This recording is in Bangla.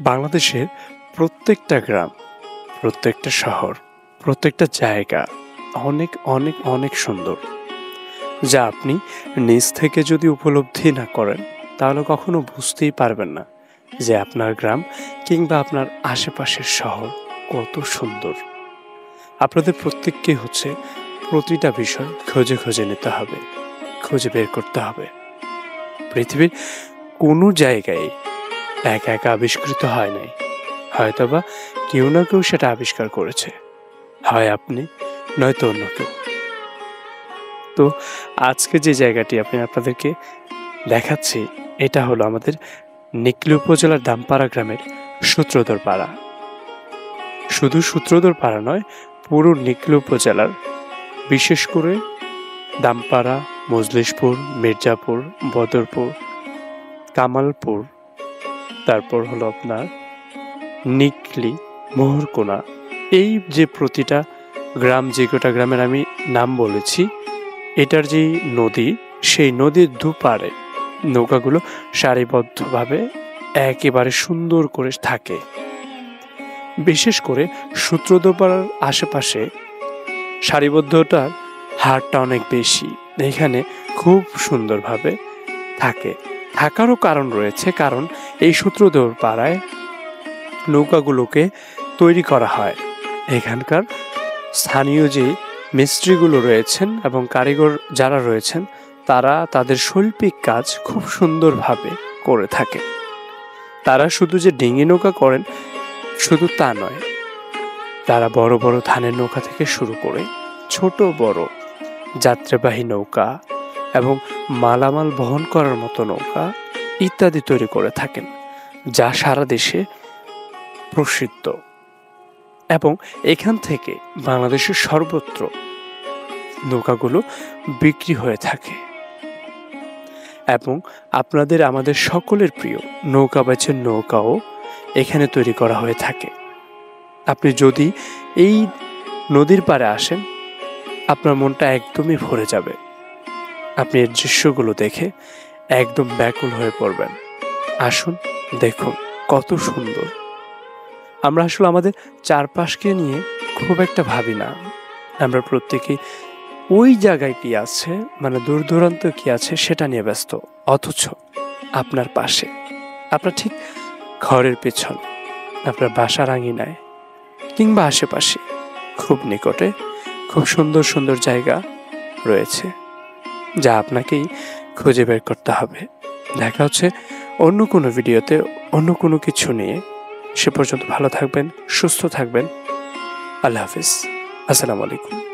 বাংলাদেশের প্রত্যেকটা গ্রাম, প্রত্যেকটা শহর, প্রত্যেকটা জায়গা অনেক অনেক অনেক সুন্দর, যা আপনি নিজ থেকে যদি উপলব্ধি না করেন তাহলে কখনো বুঝতেই পারবেন না যে আপনার গ্রাম কিংবা আপনার আশেপাশের শহর কত সুন্দর। আপনাদের প্রত্যেককে হচ্ছে প্রতিটা বিষয় খুঁজে খুঁজে নিতে হবে, খুঁজে বের করতে হবে। পৃথিবীর কোনো জায়গায় একা একা আবিষ্কৃত হয় নাই, হয়তোবা কেউ না কেউ সেটা আবিষ্কার করেছে, হয় আপনি নয়তো অন্য কেউ। তো আজকে যে জায়গাটি আপনাদেরকে দেখাচ্ছি, এটা হলো আমাদের নিকলী উপজেলার দামপাড়া গ্রামের সূত্রধর পাড়া। শুধু সূত্রধর পাড়া নয়, পুরো নিকলী উপজেলার, বিশেষ করে দামপাড়া, মজলিশপুর, মির্জাপুর, বদরপুর, কামালপুর, তারপর হলো আপনার নিকলী, মোহরকোনা, এই যে প্রতিটা গ্রাম, যে কটা গ্রামের আমি নাম বলেছি, এটার যে নদী, সেই নদীর দুপারে নৌকাগুলো সারিবদ্ধভাবে একেবারে সুন্দর করে থাকে। বিশেষ করে সূত্রধরপাড়ার আশেপাশে সারিবদ্ধতার হারটা অনেক বেশি, এখানে খুব সুন্দরভাবে থাকে। থাকারও কারণ রয়েছে, কারণ এই সূত্রধরপাড়ায় নৌকাগুলোকে তৈরি করা হয়। এখানকার স্থানীয় যে মিস্ত্রিগুলো রয়েছেন এবং কারিগর যারা রয়েছেন, তারা তাদের শৈল্পিক কাজ খুব সুন্দরভাবে করে থাকে। তারা শুধু যে ডিঙি নৌকা করেন শুধু তা নয়, তারা বড় বড় ধানের নৌকা থেকে শুরু করে ছোট বড় যাত্রীবাহী নৌকা এবং মালামাল বহন করার মতো নৌকা ইত্যাদি তৈরি করে থাকেন, যা সারা দেশে প্রসিদ্ধ। এবং এখান থেকে বাংলাদেশের সর্বত্র নৌকাগুলো বিক্রি হয়ে থাকে। এবং আমাদের সকলের প্রিয় নৌকাবাজের নৌকাও এখানে তৈরি করা হয়ে থাকে। আপনি যদি এই নদীর পাড়ে আসেন, আপনার মনটা একদমই ভরে যাবে। আপনি এর দৃশ্যগুলো দেখে একদম ব্যাকুল হয়ে পড়বেন। আসুন দেখুন কত সুন্দর। আমরা আসলে আমাদের চারপাশকে নিয়ে খুব একটা ভাবি না, আমরা প্রত্যেকেই ওই জায়গায় কি আছে, মানে দূর দূরান্ত কি আছে সেটা নিয়ে ব্যস্ত। অথচ আপনার পাশে, আপনার ঠিক ঘরের পেছন, আপনার বাসার আঙিনায় কিংবা আশেপাশে খুব নিকটে খুব সুন্দর সুন্দর জায়গা রয়েছে, যা আপনাকেই খুঁজে বের করতে হবে। দেখা হচ্ছে অন্য কোনো ভিডিওতে, অন্য কোনো কিছু নিয়ে। সে পর্যন্ত ভালো থাকবেন, সুস্থ থাকবেন। আল্লাহ হাফিজ, আসসালামু আলাইকুম।